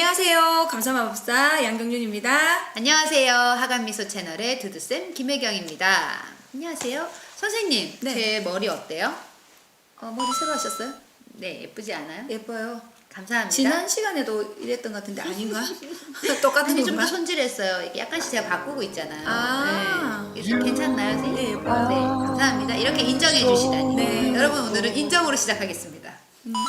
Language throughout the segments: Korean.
안녕하세요. 감사마법사 양경윤입니다. 안녕하세요. 하간미소 채널의 두두쌤 김혜경입니다. 안녕하세요. 선생님, 네. 제 머리 어때요? 머리 새로 하셨어요? 네, 예쁘지 않아요? 예뻐요. 감사합니다. 지난 시간에도 이랬던 것 같은데 아닌가? 똑같은 아니, 좀 더 건가? 손질했어요. 이게 약간씩 제가 바꾸고 있잖아요. 아. 네. 이게 괜찮나요, 선생님? 네, 예뻐요. 네, 감사합니다. 이렇게 인정해 주시다니. 네. 여러분, 오늘은 인정으로 시작하겠습니다.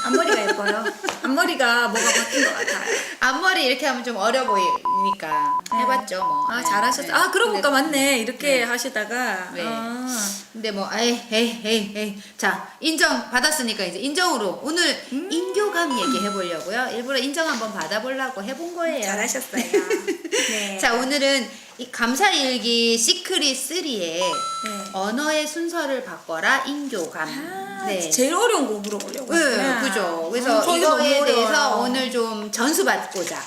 앞머리가 예뻐요. 앞머리가 뭐가 바뀐 것 같아요. 앞머리 이렇게 하면 좀 어려 보이니까 해봤죠, 뭐. 아, 네. 잘하셨어요. 네. 아, 그러고 보니까 근데- 맞네. 이렇게 네. 하시다가. 네. 아. 근데 뭐 에이 자, 인정 받았으니까 이제 인정으로 오늘 인교감 얘기해 보려고요. 일부러 인정 한번 받아보려고 해본 거예요. 잘하셨어요. 네. 자, 오늘은 이 감사일기 시크릿 3에 언어의 순서를 바꿔라 인교감. 아, 네. 제일 어려운 거 물어보려고. 네, 했구나. 그죠. 그래서 저게 너무 이거에 대해서 어려워요. 오늘 좀 전수받고자.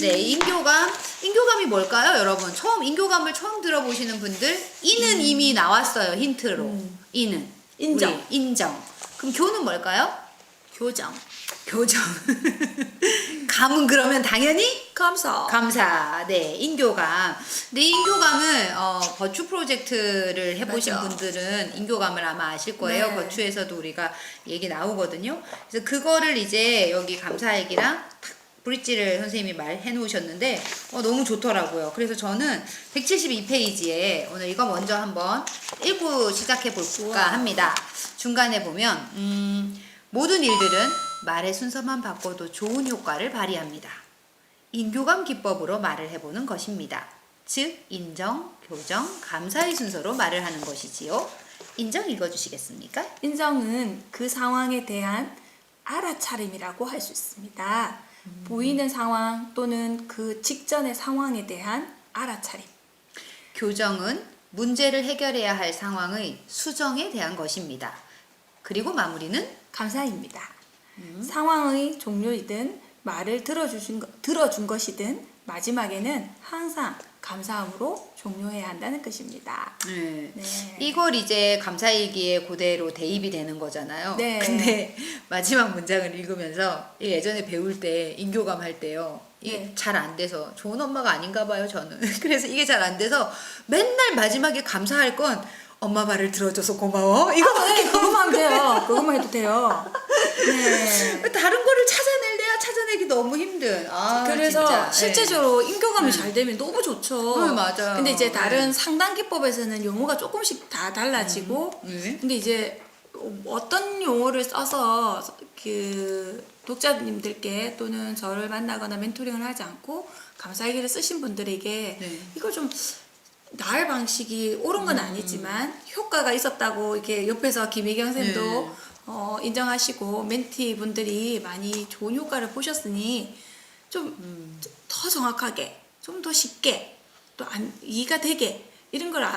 네, 인교감이 뭘까요, 여러분? 인교감을 처음 들어보시는 분들, 이는 이미 나왔어요, 힌트로. 이는. 인정. 우리 인정. 그럼 교는 뭘까요? 교정. 교정. 감은 그러면 당연히 감사. 네, 인교감. 근데 이 인교감을 버추 프로젝트를 해보신 맞아. 분들은 인교감을 아마 아실 거예요. 네. 버추에서도 우리가 얘기 나오거든요. 그래서 그거를 이제 여기 감사얘기랑 탁 브릿지를 선생님이 말해 놓으셨는데 너무 좋더라고요. 그래서 저는 172페이지에 오늘 이거 먼저 한번 읽고 시작해 볼까 합니다. 중간에 보면 모든 일들은 말의 순서만 바꿔도 좋은 효과를 발휘합니다. 인교감 기법으로 말을 해보는 것입니다. 즉, 인정, 교정, 감사의 순서로 말을 하는 것이지요. 인정 읽어주시겠습니까? 인정은 그 상황에 대한 알아차림이라고 할 수 있습니다. 보이는 상황 또는 그 직전의 상황에 대한 알아차림. 교정은 문제를 해결해야 할 상황의 수정에 대한 것입니다. 그리고 마무리는 감사입니다. 상황의 종료이든 말을 들어준 것이든 마지막에는 항상 감사함으로 종료해야 한다는 것입니다. 네. 네. 이걸 이제 감사일기에 그대로 대입이 되는 거잖아요. 네. 근데 마지막 문장을 읽으면서 예전에 배울 때 인교감 할 때요. 이게 네. 잘 안 돼서 좋은 엄마가 아닌가 봐요, 저는. 그래서 이게 잘 안 돼서 맨날 마지막에 감사할 건 엄마 말을 들어줘서 고마워. 이거밖에 그것만 하면 돼요. 그것만 해도 돼요. 네. 다른 거를 찾아내기 너무 힘든. 그래서 진짜. 실제적으로 인교감이 잘 되면 너무 좋죠. 네, 맞아요. 근데 이제 다른 네. 상당 기법에서는 용어가 조금씩 다 달라지고, 근데 이제 어떤 용어를 써서 그 독자님들께 또는 저를 만나거나 멘토링을 하지 않고 감사일기를 쓰신 분들에게 네. 이걸 좀 나을 방식이 옳은 건 아니지만 효과가 있었다고 이렇게 옆에서 김혜경 쌤도 인정하시고 멘티 분들이 많이 좋은 효과를 보셨으니 좀 더 정확하게 좀 더 쉽게 또 이해가 되게 이런 걸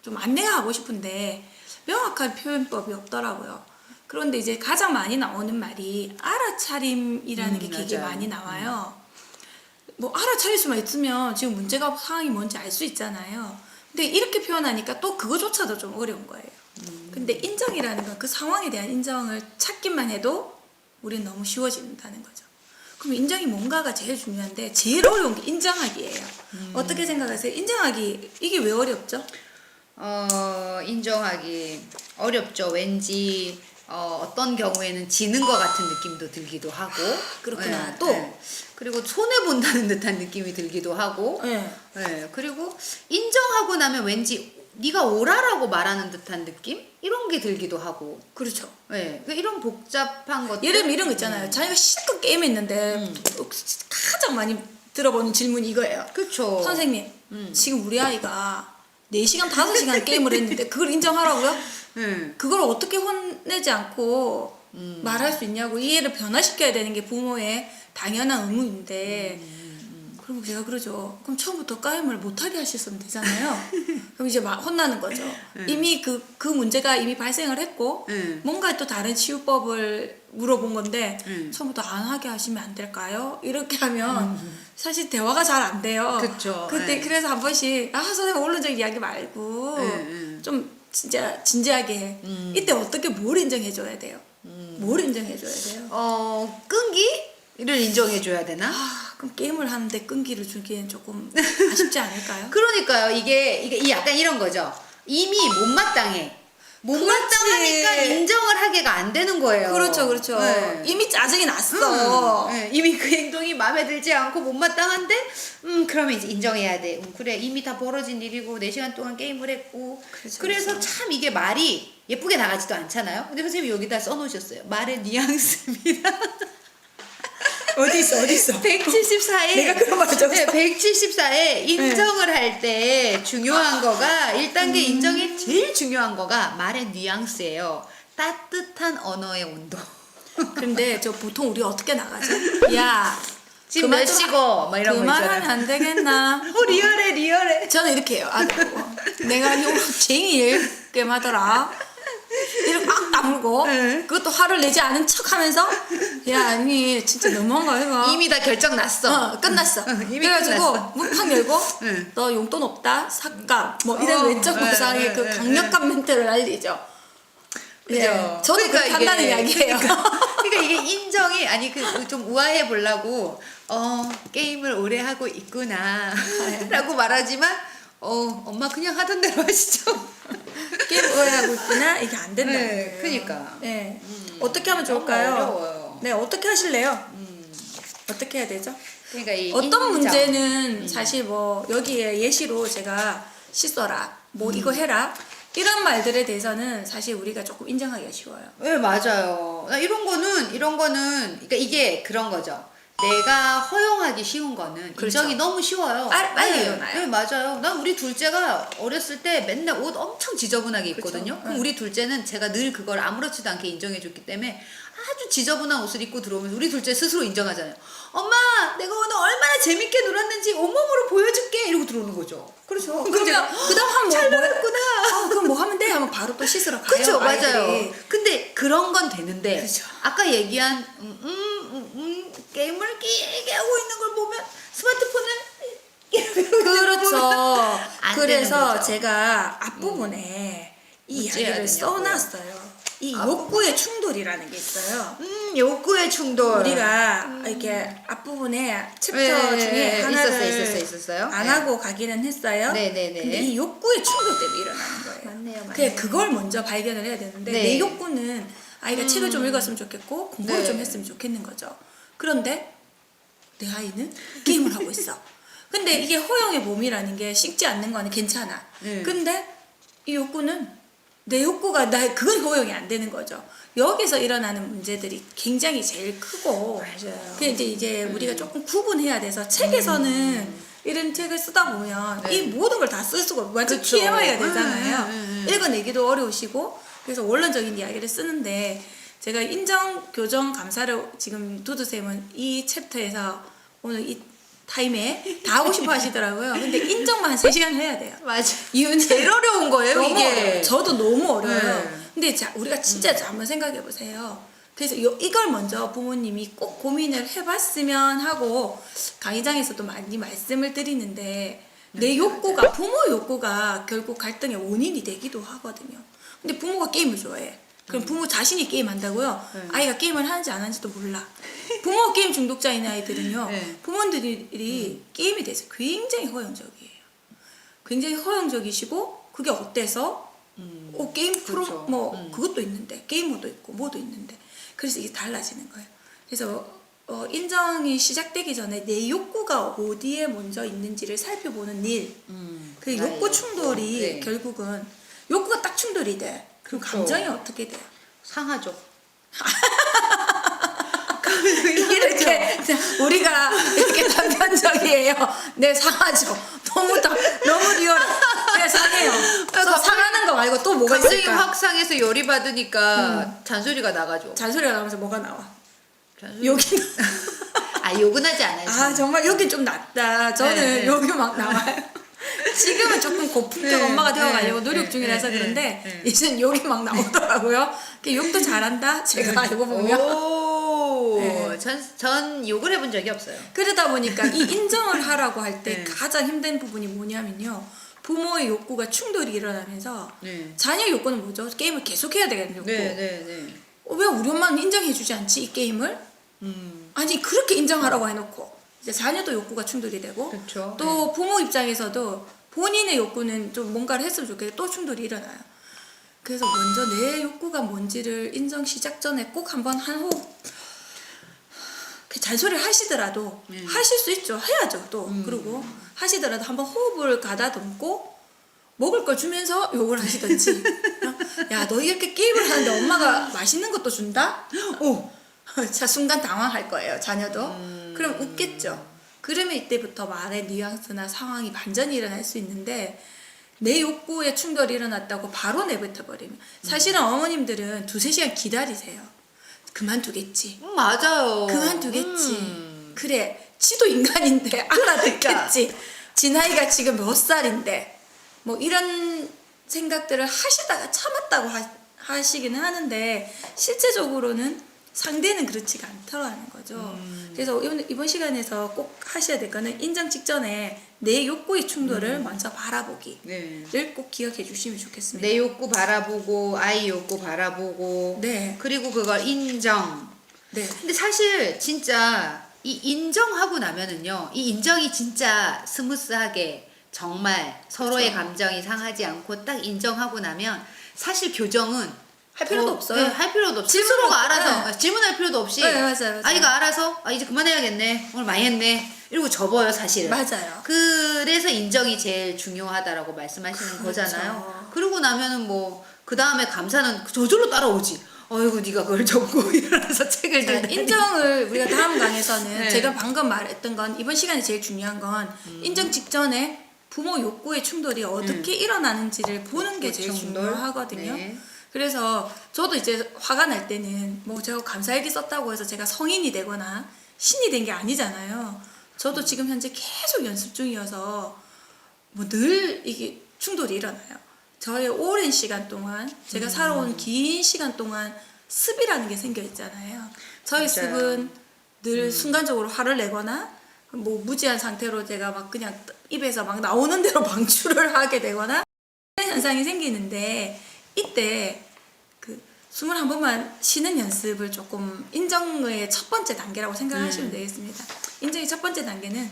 좀 안내가 하고 싶은데 명확한 표현법이 없더라고요. 그런데 이제 가장 많이 나오는 말이 알아차림이라는 게 되게 맞아요. 많이 나와요. 뭐 알아차릴 수만 있으면 지금 문제가 상황이 뭔지 알 수 있잖아요. 근데 이렇게 표현하니까 또 그거조차도 좀 어려운 거예요. 근데 인정이라는 건 그 상황에 대한 인정을 찾기만 해도 우리는 너무 쉬워진다는 거죠. 그럼 인정이 뭔가가 제일 중요한데 제일 어려운 게 인정하기예요. 어떻게 생각하세요? 인정하기 이게 왜 어렵죠? 인정하기 어렵죠. 왠지 어떤 경우에는 지는 것 같은 느낌도 들기도 하고. 그렇구나. 네, 또? 네. 그리고 손해 본다는 듯한 느낌이 들기도 하고. 네. 네. 그리고 인정하고 나면 왠지 네가 오라라고 말하는 듯한 느낌? 이런 게 들기도 하고. 그렇죠. 네. 이런 복잡한 것들. 예를 들면 이런 거 있잖아요. 자기가 실컷 게임했는데 가장 많이 들어보는 질문이 이거예요. 그렇죠. 선생님, 지금 우리 아이가 4시간, 5시간 게임을 했는데 그걸 인정하라고요? 네. 그걸 어떻게 혼내지 않고 말할 수 있냐고 이해를 변화시켜야 되는 게 부모의 당연한 의무인데 그럼 제가 그러죠. 그럼 처음부터 게임을 못하게 하셨으면 되잖아요. 그럼 이제 막 혼나는 거죠. 이미 그 문제가 이미 발생을 했고 뭔가 또 다른 치유법을 물어본 건데 처음부터 안 하게 하시면 안 될까요? 이렇게 하면 사실 대화가 잘 안 돼요. 그쵸. 그때 그래서 한 번씩 선생님 원론적 이야기 말고 좀 진짜 진지하게 이때 어떻게 뭘 인정해줘야 돼요? 뭘 인정해줘야 돼요? 끈기? 이를 인정해줘야 되나? 아, 그럼 게임을 하는데 끈기를 주기엔 조금 아쉽지 않을까요? 그러니까요. 이게 약간 이런 거죠. 이미 못마땅해. 못마땅하니까 그렇지. 인정을 하기가 안 되는 거예요. 그렇죠, 그렇죠. 네. 이미 짜증이 났어. 네, 이미 그 행동이 마음에 들지 않고 못마땅한데, 그러면 이제 인정해야 돼. 그래, 이미 다 벌어진 일이고, 4시간 동안 게임을 했고. 그렇죠, 그래서 그렇죠. 참 이게 말이 예쁘게 나가지도 않잖아요. 근데 선생님이 여기다 써놓으셨어요. 말의 뉘앙스입니다. 어디 있어? 174에 내가 그런 말 적었어. 네, 174에 인정을 할 때 중요한 거가 1단계 인정의 제일 중요한 거가 말의 뉘앙스예요. 따뜻한 언어의 온도. 근데 저 보통 우리 어떻게 나가죠? 야, 지금 몇 시고 막 이런 거 그만하면 있잖아요. 안 되겠나? 리얼해. 저는 이렇게 해요. 아, 내가 요 쟁일 게임하더라. 이렇게 막 다물고 네. 그것도 화를 내지 않은 척하면서 야, 아니 진짜 너무한 거 아이가? 이미 다 결정 났어. 끝났어. 이미 그래가지고 끝났어. 문 팍 열고 응. 너 용돈 없다 삭감 뭐 이런 외적 네, 구상의 네, 그 네, 강력한 멘트를 날리죠. 그죠? 예, 저도 그러니까 그렇게 한다는 이게- 이야기예요. 그러니까 이게 인정이 아니 그 좀 우아해 보려고 게임을 오래 하고 있구나라고 말하지만 엄마 그냥 하던 대로 하시죠. 게임 오해하고 있구나 이게 안 된다. 네, 그러니까. 네. 어떻게 하면 좋을까요? 너무 어려워요. 네, 어떻게 하실래요? 어떻게 해야 되죠? 그러니까 이 어떤 인정. 문제는 사실 뭐 여기에 예시로 제가 씻어라, 뭐 이거 해라 이런 말들에 대해서는 사실 우리가 조금 인정하기가 쉬워요. 네 맞아요. 나 이런 거는 그러니까 이게 그런 거죠. 내가 허용하기 쉬운 거는 그렇죠. 인정이 너무 쉬워요. 빨리 네, 일어나요. 네 맞아요. 난 우리 둘째가 어렸을 때 맨날 옷 엄청 지저분하게 입거든요. 그쵸. 그럼 우리 둘째는 제가 늘 그걸 아무렇지도 않게 인정해줬기 때문에 아주 지저분한 옷을 입고 들어오면서 우리 둘째 스스로 인정하잖아요. 엄마 내가 오늘 얼마나 재밌게 놀았는지 온몸으로 보여줄게 이러고 들어오는 거죠. 그렇죠. 그럼 제가 그다음 하면 잘 뭐 놀았구나. 그럼 뭐 하면 돼? 하면 바로 또 씻으러 가요. 그렇죠, 아이들이. 맞아요. 근데 그런 건 되는데 그쵸. 아까 얘기한 게임을 길게 하고 있는 걸 보면 스마트폰을 그렇죠. 안 그래서 되는 거죠. 제가 앞부분에 이 어찌해야 이야기를 되냐고요. 써놨어요. 이 욕구의 충돌이라는 게 있어요. 욕구의 충돌. 우리가 이렇게 앞부분에 챕터 네, 중에 하나를 있었어요. 안 네. 하고 가기는 했어요. 네네네. 근데 이 욕구의 충돌 때문에 일어나는 거예요. 맞네요. 그걸 먼저 발견을 해야 되는데 네. 내 욕구는 아이가 책을 좀 읽었으면 좋겠고 공부를 네. 좀 했으면 좋겠는 거죠. 그런데 내 아이는 게임을 하고 있어. 근데 이게 허용의 몸이라는 게 식지 않는 거는 괜찮아. 네. 근데 이 욕구는 내 욕구가 그건 허용이 안 되는 거죠. 여기서 일어나는 문제들이 굉장히 제일 크고 맞아요. 그 이제 우리가 조금 구분해야 돼서 책에서는 이런 책을 쓰다 보면 네. 이 모든 걸 다 쓸 수가 완전 그쵸. TMI가 되잖아요. 네. 읽어내기도 어려우시고 그래서 원론적인 이야기를 쓰는데 제가 인정, 교정, 감사를 지금 두두쌤은 이 챕터에서 오늘 이 타임에 다 하고 싶어 하시더라고요. 근데 인정만 한 3시간 해야 돼요. 맞아. 이유는 제일 어려운 거예요, 너무 이게. 어려워요. 저도 너무 어려워요. 네. 근데 우리가 진짜 한번 생각해 보세요. 그래서 이걸 먼저 부모님이 꼭 고민을 해봤으면 하고 강의장에서도 많이 말씀을 드리는데 내 욕구가 부모 욕구가 결국 갈등의 원인이 되기도 하거든요. 근데 부모가 게임을 좋아해. 그럼 부모 자신이 게임한다고요? 아이가 게임을 하는지 안 하는지도 몰라. 부모 게임 중독자인 아이들은요. 네. 부모들이 게임에 대해서 굉장히 허용적이에요. 굉장히 허용적이시고 그게 어때서 게임 프로 그렇죠. 뭐 그것도 있는데 게이머도 있고 뭐도 있는데 그래서 이게 달라지는 거예요. 그래서 인정이 시작되기 전에 내 욕구가 어디에 먼저 있는지를 살펴보는 일. 그 나의 욕구 충돌이 욕구. 네. 결국은 욕구가 딱 충돌이 돼. 그럼 그렇죠. 감정이 어떻게 돼요? 상하죠. 이렇게 우리가 이렇게 단편적이에요. 네, 상하죠. 너무 리얼해. 네, 상해요. 그래서 상하는 거 말고 또 뭐가 갑자기 있을까? 확 상해서 열이 받으니까 잔소리가 나가죠. 잔소리가 나면서 뭐가 나와? 잔소리. 여기 욕은 하지 않아요. 정말 여기 좀 낫다. 저는 네. 여기 막 나와요. 지금은 조금 고품격 네, 엄마가 되어가려고 네, 노력 네, 중이라서 네, 그런데 네. 이제는 욕이 막 나오더라고요. 욕도 잘한다. 제가 알고 보면. 오, 네. 전 욕을 해본 적이 없어요. 그러다 보니까 이 인정을 하라고 할 때 네. 가장 힘든 부분이 뭐냐면요. 부모의 욕구가 충돌이 일어나면서 네. 자녀 욕구는 뭐죠? 게임을 계속해야 되겠는 욕구. 네. 왜 우리 엄마는 인정해주지 않지 이 게임을? 아니 그렇게 인정하라고 해놓고 이제 자녀도 욕구가 충돌이 되고 그렇죠. 또 부모 입장에서도 본인의 욕구는 좀 뭔가를 했으면 좋겠는데 또 충돌이 일어나요. 그래서 먼저 내 욕구가 뭔지를 인정 시작 전에 꼭 한번 한 호흡 잔소리를 하시더라도 하실 수 있죠. 해야죠 또. 그리고 하시더라도 한번 호흡을 가다듬고 먹을 걸 주면서 욕을 하시든지 야 너 이렇게 게임을 하는데 엄마가 맛있는 것도 준다? 오. 자 순간 당황할 거예요 자녀도. 그럼 웃겠죠. 그러면 이때부터 말의 뉘앙스나 상황이 반전이 일어날 수 있는데 내 욕구에 충돌이 일어났다고 바로 내뱉어 버리면 사실은 어머님들은 2-3시간 기다리세요. 그만두겠지. 맞아요. 그만두겠지. 그래 지도 인간인데 알아듣겠지. 지 나이가 지금 몇 살인데 뭐 이런 생각들을 하시다가 참았다고 하시기는 하는데 실제적으로는 상대는 그렇지가 않더라는 거죠. 그래서 이번 시간에서 꼭 하셔야 될 거는 인정 직전에 내 욕구의 충돌을 먼저 바라보기를 네. 꼭 기억해 주시면 좋겠습니다. 내 욕구 바라보고 아이 욕구 바라보고 네. 그리고 그걸 인정. 네. 근데 사실 진짜 이 인정하고 나면은요, 이 인정이 진짜 스무스하게 정말 서로의 그렇죠. 감정이 상하지 않고 딱 인정하고 나면 사실 교정은 할 필요도 없어요. 네, 할 필요도 없어. 질문을- 스스로가 알아서 네. 질문할 필요도 없이 네, 맞아요. 아이가 알아서 이제 그만해야겠네. 오늘 많이 했네. 이러고 접어요, 사실은. 맞아요. 그래서 인정이 제일 중요하다라고 말씀하시는 그렇죠. 거잖아요. 그러고 나면은 뭐 그 다음에 감사는 저절로 따라오지. 어이구 네가 그걸 접고 일어나서 책을 자, 들다니. 인정을 우리가 다음 강에서는 네. 제가 방금 말했던 건 이번 시간에 제일 중요한 건 인정 직전에 부모 욕구의 충돌이 어떻게 일어나는지를 보는 게 제일 충돌. 중요하거든요. 네. 그래서 저도 이제 화가 날 때는 뭐 제가 감사일기 썼다고 해서 제가 성인이 되거나 신이 된 게 아니잖아요. 저도 지금 현재 계속 연습 중이어서 뭐 늘 이게 충돌이 일어나요. 저의 오랜 시간 동안 제가 살아온 긴 시간 동안 습이라는 게 생겨 있잖아요. 저의 맞아요. 습은 늘 순간적으로 화를 내거나 뭐 무지한 상태로 제가 막 그냥 입에서 막 나오는 대로 방출을 하게 되거나 이런 현상이 생기는데 이때 그 숨을 한 번만 쉬는 연습을 조금 인정의 첫 번째 단계라고 생각하시면 되겠습니다. 인정의 첫 번째 단계는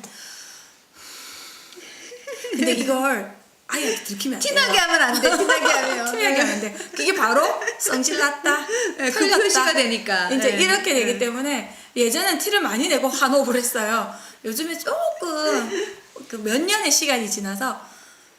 근데 이걸 아예 들키면 안 돼요. 티나게 하면 안 돼. 티나게 하면. 티나게 하면 안 돼. 그게 바로 성질났다. 네, 그 틀렸다. 표시가 되니까. 이제 네. 이렇게 되기 때문에 예전엔 티를 많이 내고 한호흡을 했어요. 요즘에 조금 그 몇 년의 시간이 지나서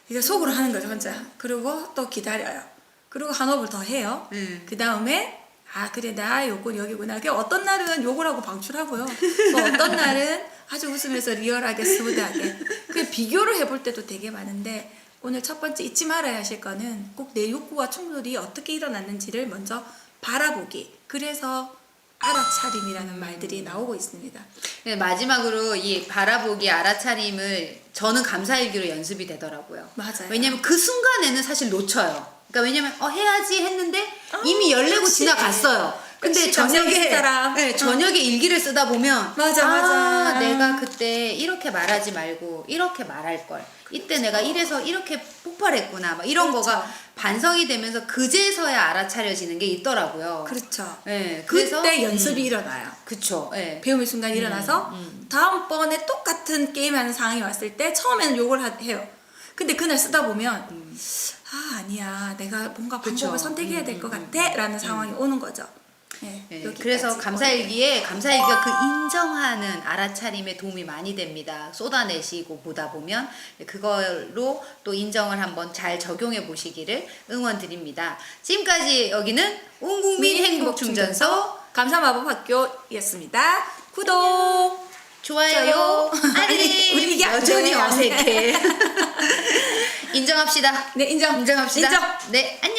이제 속으로 하는 거죠 혼자. 그리고 또 기다려요. 그리고 한호흡을 더 해요. 그 다음에 아 그래 나 요건 여기구나. 어떤 날은 욕을 하고 방출하고요. 또 어떤 날은 아주 웃으면서 리얼하게 스무드하게. 그 비교를 해볼 때도 되게 많은데 오늘 첫 번째 잊지 말아야 하실 거는 꼭 내 욕구와 충돌이 어떻게 일어났는지를 먼저 바라보기. 그래서 알아차림이라는 말들이 나오고 있습니다. 네, 마지막으로 이 바라보기 알아차림을 저는 감사일기로 연습이 되더라고요. 맞아요. 왜냐면 그 순간에는 사실 놓쳐요. 그러니까 왜냐면 해야지 했는데 이미 열내고 역시. 지나갔어요. 근데 역시 감사일기 저녁에 사람. 저녁에 일기를 쓰다 보면 맞아. 내가 그때 이렇게 말하지 말고 이렇게 말할 걸. 이때 내가 이래서 이렇게 폭발했구나. 막 이런 그렇죠. 거가 반성이 되면서 그제서야 알아차려지는 게 있더라고요. 그렇죠. 네, 그래서 그때 연습이 일어나요. 그쵸. 네. 배움의 순간이 일어나서 다음번에 똑같은 게임하는 상황이 왔을 때 처음에는 욕을 해요. 근데 그날 쓰다 보면 아니야 내가 뭔가 방법을 그쵸. 선택해야 될 것 같아 라는 상황이 오는 거죠. 네, 네, 여기까지. 그래서 감사일기가 그 인정하는 알아차림에 도움이 많이 됩니다. 쏟아내시고 보다 보면 그걸로 또 인정을 한번 잘 적용해 보시기를 응원드립니다. 지금까지 여기는 온국민 행복충전소 감사마법학교였습니다. 구독 좋아요 아니, 우리 이게 안 여전히 되네, 안 돼. 어색해. 인정합시다. 네 인정 인정합시다. 인정. 네 안녕.